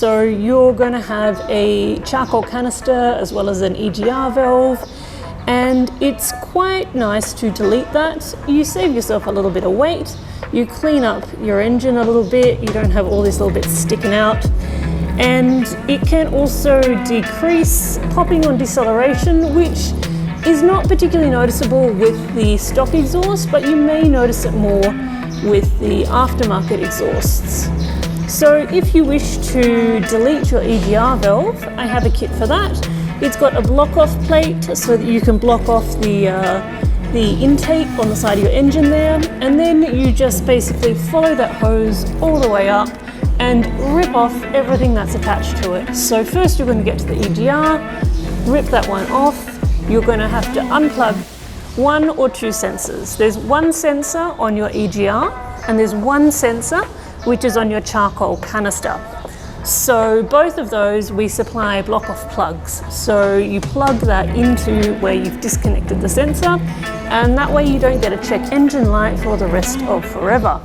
So you're going to have a charcoal canister as well as an EGR valve, and it's quite nice to delete that. You save yourself a little bit of weight, you clean up your engine a little bit, you don't have all these little bits sticking out, and it can also decrease popping on deceleration, which is not particularly noticeable with the stock exhaust, but you may notice it more with the aftermarket exhausts. So if you wish to delete your EGR valve, I have a kit for that. It's got a block-off plate so that you can block off the intake on the side of your engine there, and then you just basically follow that hose all the way up and rip off everything that's attached to it. So first you're going to get to the EGR, rip that one off. You're going to have to unplug one or two sensors. There's one sensor on your EGR and there's one sensor which is on your charcoal canister. So both of those we supply block-off plugs. So you plug that into where you've disconnected the sensor, and that way you don't get a check engine light for the rest of forever.